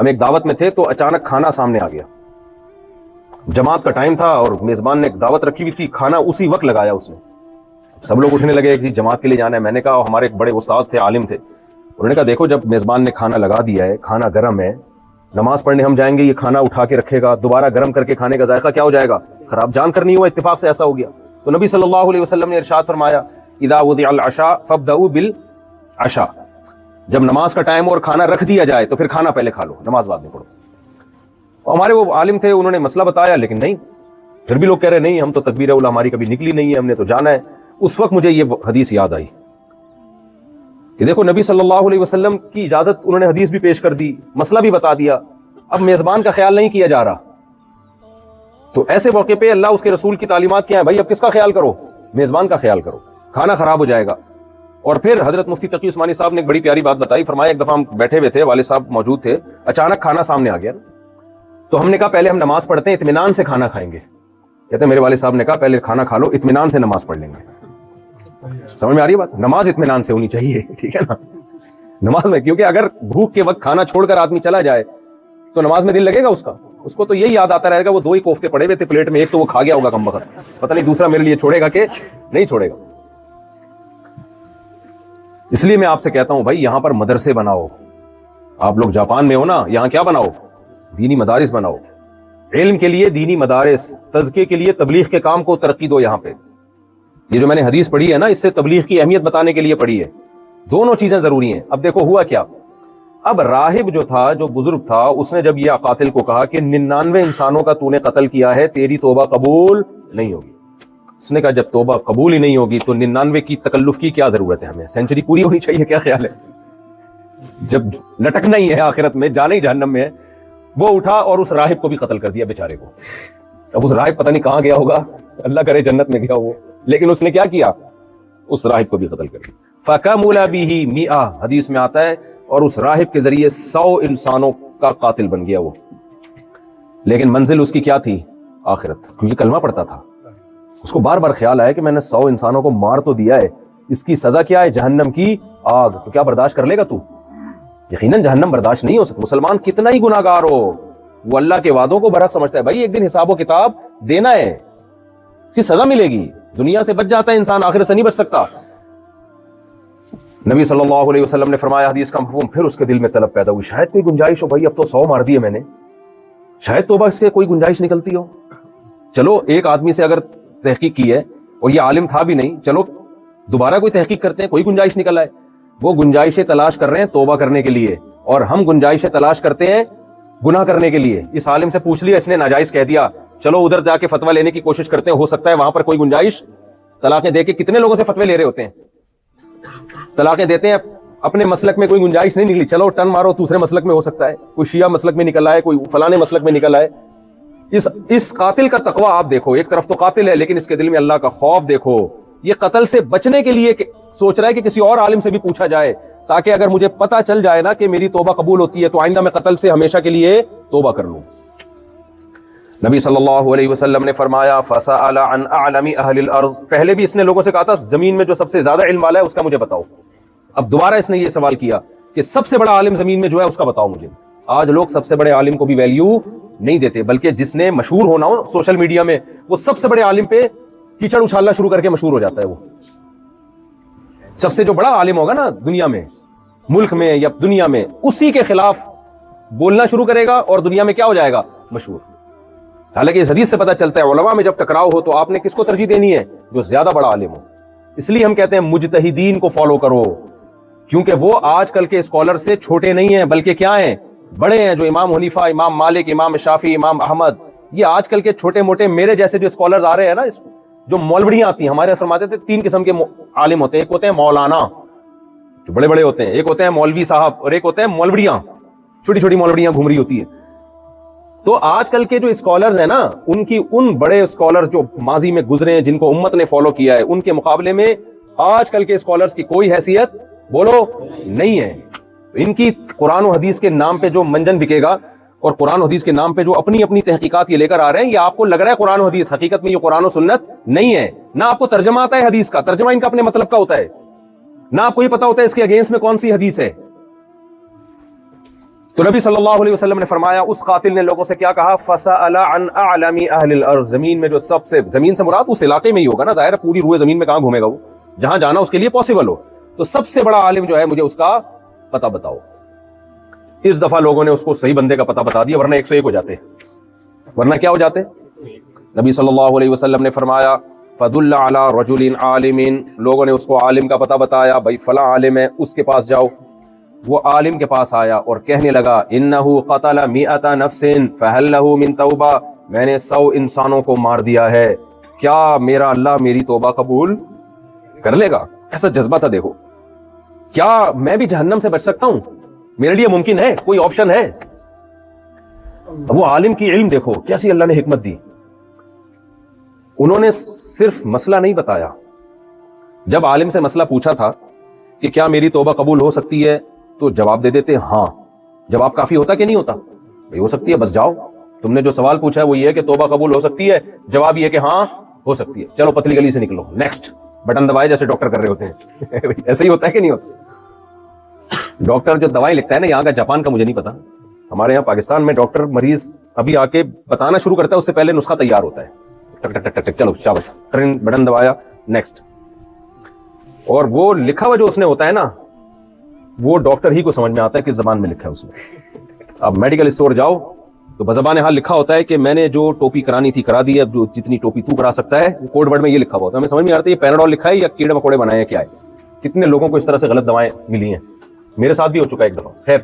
ہم ایک دعوت میں تھے تو اچانک کھانا سامنے آ گیا، جماعت کا ٹائم تھا اور میزبان نے ایک دعوت رکھی ہوئی تھی، کھانا اسی وقت لگایا اس نے. سب لوگ اٹھنے لگے کہ جماعت کے لیے جانا ہے. میں نے کہا، ہمارے ایک بڑے استاذ تھے، عالم تھے، انہوں نے کہا دیکھو جب میزبان نے کھانا لگا دیا ہے، کھانا گرم ہے، نماز پڑھنے ہم جائیں گے، یہ کھانا اٹھا کے رکھے گا، دوبارہ گرم کر کے کھانے کا ذائقہ کیا ہو جائے گا، خراب. جان کر نہیں ہوا، اتفاق سے ایسا ہو گیا. تو نبی صلی اللہ علیہ وسلم نے ارشاد فرمایا، اذا وضع العشاء فابدؤوا بالعشاء، جب نماز کا ٹائم اور کھانا رکھ دیا جائے تو پھر کھانا پہلے کھا لو، نماز بعد میں پڑھو. ہمارے وہ عالم تھے، انہوں نے مسئلہ بتایا، لیکن نہیں، پھر بھی لوگ کہہ رہے نہیں ہم تو تکبیر اولا ہماری کبھی نکلی نہیں ہے، ہم نے تو جانا ہے. اس وقت مجھے یہ حدیث یاد آئی کہ دیکھو نبی صلی اللہ علیہ وسلم کی اجازت، انہوں نے حدیث بھی پیش کر دی، مسئلہ بھی بتا دیا، اب میزبان کا خیال نہیں کیا جا رہا. تو ایسے موقع پہ اللہ اس کے رسول کی تعلیمات کیا ہیں، بھائی اب کس کا خیال کرو، میزبان کا خیال کرو، کھانا خراب ہو جائے گا. اور پھر حضرت مفتی تقی عثمانی صاحب نے ایک بڑی پیاری بات بتائی، فرمایا ایک دفعہ ہم بیٹھے ہوئے تھے، والد صاحب موجود تھے، اچانک کھانا سامنے آ گیا، تو ہم نے کہا پہلے ہم نماز پڑھتے ہیں، اطمینان سے کھانا کھائیں گے. کہتے ہیں میرے والد صاحب نے کہا پہلے کھانا کھا لو، اطمینان سے نماز پڑھ لیں گے. سمجھ میں آ رہی ہے بات؟ نماز اطمینان سے ہونی چاہیے، ٹھیک ہے نا، نماز میں، کیونکہ اگر بھوک کے وقت کھانا چھوڑ کر آدمی چلا جائے تو نماز میں دل لگے گا اس کو تو یہی یاد آتا رہے گا، وہ 2 ہی کوفتے پڑے ہوئے تھے پلیٹ میں، ایک تو وہ کھا گیا ہوگا کم وقت، پتہ نہیں دوسرا میرے لیے چھوڑے گا کہ نہیں چھوڑے گا. اس لیے میں آپ سے کہتا ہوں بھائی یہاں پر مدرسے بناؤ. آپ لوگ جاپان میں ہو نا، یہاں کیا بناؤ، دینی مدارس بناؤ، علم کے لیے دینی مدارس، تزکیے کے لیے تبلیغ کے کام کو ترقی دو. یہاں پہ یہ جو میں نے حدیث پڑھی ہے نا، اس سے تبلیغ کی اہمیت بتانے کے لیے پڑھی ہے. دونوں چیزیں ضروری ہیں. اب دیکھو ہوا کیا، اب راہب جو تھا، جو بزرگ تھا، اس نے جب یہ قاتل کو کہا کہ 99 انسانوں کا تو نے قتل کیا ہے، تیری توبہ قبول نہیں ہوگی. اس نے کہا جب توبہ قبول ہی نہیں ہوگی تو 99 کی تکلف کی کیا ضرورت ہے، ہمیں سینچری پوری ہونی چاہیے. کیا خیال ہے، جب لٹکنا ہی ہے آخرت میں، جانا ہی جہنم میں ہے. وہ اٹھا اور اس راہب کو بھی قتل کر دیا بیچارے کو. اب اس راہب پتہ نہیں کہاں گیا ہوگا، اللہ کرے جنت میں گیا ہو، لیکن اس نے کیا کیا، اس راہب کو بھی قتل کر دیا. فَكَمُلَ بِهِ 100، حدیث میں آتا ہے، اور اس راہب کے ذریعے 100 انسانوں کا قاتل بن گیا وہ. لیکن منزل اس کی کیا تھی، آخرت، کیونکہ کلمہ پڑھتا تھا. اس کو بار بار خیال آیا کہ میں نے 100 انسانوں کو مار تو دیا ہے، اس کی سزا کیا ہے، جہنم کی آگ. تو کیا برداشت کر لے گا تو؟ یقیناً جہنم برداشت نہیں ہو سکتا. مسلمان کتنا ہی گناہ گار ہو، وہ اللہ کے وعدوں کو برحق سمجھتا ہے. بھائی ایک دن حساب و کتاب دینا ہے، اس کی سزا ملے گی. دنیا سے بچ جاتا ہے انسان، آخرت سے نہیں بچ سکتا. نبی صلی اللہ علیہ وسلم نے فرمایا، حدیث کا مفہوم، پھر اس کے دل میں طلب پیدا ہوئی، شاید کوئی گنجائش ہو، بھائی اب تو 100 مار دیے میں نے، شاید توبہ اس کے کوئی گنجائش نکلتی ہو. چلو ایک آدمی سے اگر تحقیق کی ہے اور یہ عالم تھا بھی نہیں، چلو دوبارہ کوئی تحقیق کرتے ہیں، کوئی گنجائش نکل آئے. وہ گنجائشیں تلاش کر رہے ہیں توبہ کرنے کے لیے، اور ہم گنجائشیں تلاش کرتے ہیں گناہ کرنے کے لیے. اس عالم سے پوچھ لیا، اس نے ناجائز کہہ دیا، چلو ادھر جا کے فتویٰ لینے کی کوشش کرتے ہیں، ہو سکتا ہے وہاں پر کوئی گنجائش. طلاقیں دے کے کتنے لوگوں سے فتوے لے رہے ہوتے ہیں، طلاقیں دیتے ہیں، اپنے مسلک میں کوئی گنجائش نہیں نکلی، چلو ٹن مارو دوسرے مسلک میں، ہو سکتا ہے کوئی شیعہ مسلک میں نکل آئے، کوئی فلانے مسلک میں نکل آئے. اس قاتل کا تقوی آپ دیکھو، ایک طرف تو قاتل ہے لیکن اس کے دل میں اللہ کا خوف دیکھو. یہ قتل سے بچنے کے لیے سوچ رہا ہے کہ کسی اور عالم سے بھی پوچھا جائے، تاکہ اگر مجھے پتا چل جائے نا کہ میری توبہ قبول ہوتی ہے تو آئندہ میں قتل سے ہمیشہ کے لیے توبہ کر لوں. نبی صلی اللہ علیہ وسلم نے فرمایا، فَسَأَلَ عَنْ أَعْلَمِ أَهْلِ الْأَرْضِ، پہلے بھی اس نے لوگوں سے کہا تھا زمین میں جو سب سے زیادہ علم والا ہے اس کا مجھے بتاؤ. اب دوبارہ اس نے یہ سوال کیا کہ سب سے بڑا عالم زمین میں جو ہے اس کا بتاؤ مجھے. آج لوگ سب سے بڑے عالم کو بھی ویلیو نہیں دیتے، بلکہ جس نے مشہور ہونا ہو سوشل میڈیا میں، وہ سب سے بڑے عالم پہ کیچڑ اچھالنا شروع کر کے مشہور ہو جاتا ہے. وہ سب سے جو بڑا عالم ہوگا نا دنیا میں، ملک میں یا دنیا میں، اسی کے خلاف بولنا شروع کرے گا اور دنیا میں کیا ہو جائے گا، مشہور. حالانکہ اس حدیث سے پتہ چلتا ہے علماء میں جب ٹکراؤ ہو تو آپ نے کس کو ترجیح دینی ہے، جو زیادہ بڑا عالم ہو. اس لیے ہم کہتے ہیں مجتہدین کو فالو کرو، کیونکہ وہ آج کل کے اسکالر سے چھوٹے نہیں ہیں بلکہ کیا ہیں، بڑے ہیں. جو امام حنیفہ، امام مالک، امام شافعی، امام احمد، یہ آج کل کے چھوٹے موٹے میرے جیسے جو اسکالرز آ رہے ہیں نا، جو مولویاں آتی ہیں، ہمارے فرماتے تھے 3 قسم کے عالم ہوتے ہیں. ایک ہوتے ہیں مولانا، جو بڑے بڑے ہوتے ہیں، ایک ہوتے ہیں مولوی صاحب، اور ایک ہوتے ہیں مولویاں، چھوٹی چھوٹی مولویاں گھوم رہی ہوتی ہیں. تو آج کل کے جو اسکالرز ہیں نا، ان بڑے اسکالرز جو ماضی میں گزرے ہیں، جن کو امت نے فالو کیا ہے، ان کے مقابلے میں آج کل کے اسکالرز کی کوئی حیثیت بولو نہیں ہے. ان کی قرآن و حدیث کے نام پہ جو منجن بکے گا، اور قرآن و حدیث کے نام پہ جو اپنی اپنی تحقیقات یہ لے کر آ رہے ہیں، یہ آپ کو لگ رہا ہے قرآن و حدیث، حقیقت میں یہ قرآن و سنت نہیں ہے. نہ آپ کو ترجمہ آتا ہے حدیث کا، ترجمہ ان کا اپنے مطلب کا ہوتا ہے، نہ آپ کو یہ پتا ہوتا ہے اس کے اگینسٹ میں کون سی حدیث ہے. تو نبی صلی اللہ علیہ وسلم نے فرمایا اس قاتل نے لوگوں سے کیا کہا؟ فسأل عن اعلم اہل الارض، زمین میں جو سب سے، زمین سے مراد اس علاقے میں ہی ہوگا نا، ظاہر ہے پوری روئے زمین میں کہاں گھومے گا وہ، جہاں جانا اس کے لیے پاسبل ہو، تو سب سے بڑا عالم جو ہے مجھے اس کا پتہ بتاؤ۔ اس دفعہ لوگوں نے اس کو صحیح بندے کا پتہ بتا دیا، ورنہ 101 ہو جاتے، ورنہ کیا ہو جاتے؟ نبی صلی اللہ علیہ وسلم نے فرمایا فدل علی رجل عالم، لوگوں نے اس کو عالم کا پتہ بتایا، بھائی فلاں عالم ہے، اس کے پاس جاؤ۔ وہ عالم کے پاس آیا اور کہنے لگا انہ قتل 100 نفس فہل لہ من توبہ، میں نے 100 انسانوں کو مار دیا ہے، کیا میرا اللہ میری توبہ قبول کر لے گا؟ ایسا جذبہ تھا دیکھو، کیا میں بھی جہنم سے بچ سکتا ہوں؟ میرے لیے ممکن ہے، کوئی آپشن ہے؟ وہ عالم کی علم دیکھو کیسی اللہ نے حکمت دی، انہوں نے صرف مسئلہ نہیں بتایا، جب عالم سے مسئلہ پوچھا تھا کہ کیا میری توبہ قبول ہو سکتی ہے تو جواب دے دیتے ہاں۔ جواب کافی ہوتا کہ نہیں ہوتا؟ بھائی ہو سکتی ہے، بس جاؤ، تم نے جو سوال پوچھا ہے وہ یہ ہے کہ توبہ قبول ہو سکتی ہے، جواب یہ کہ ہاں ہو سکتی ہے، چلو پتلی گلی سے نکلو، نیکسٹ بٹن دبائے جیسے ڈاکٹر کر رہے ہوتے ہیں ایسا ہی ہوتا ہے کہ نہیں ہوتا؟ ڈاکٹر جو دوائیں لکھتا ہے نا، یہاں کا جاپان کا مجھے نہیں پتا، ہمارے یہاں پاکستان میں ڈاکٹر مریض ابھی آ کے بتانا شروع کرتا ہے اس سے پہلے نسخہ تیار ہوتا ہے، ٹک ٹک ٹک ٹک، چلو شاباش، ٹرن بٹن دبایا، نیکسٹ، اور وہ لکھا ہوا جو اس نے ہوتا ہے نا وہ ڈاکٹر ہی کو سمجھ میں آتا ہے کس زبان میں لکھا ہے اس نے۔ اب میڈیکل اسٹور جاؤ تو بزبان حال لکھا ہوتا ہے کہ میں نے جو ٹوپی کرانی تھی کرا دی ہے، اب جو جتنی ٹوپی تو کرا سکتا ہے، کوڈ ورڈ میں یہ لکھا ہوا ہوتا ہے، ہمیں سمجھ میں آتا ہے یہ پیناڈول لکھا ہے یا کیڑے مکوڑے بنائے ہیں کیا ہے۔ کتنے لوگوں کو اس طرح سے غلط دوائیں ملی ہیں، میرے ساتھ بھی ہو چکا ہے ایک دفعہ، خیر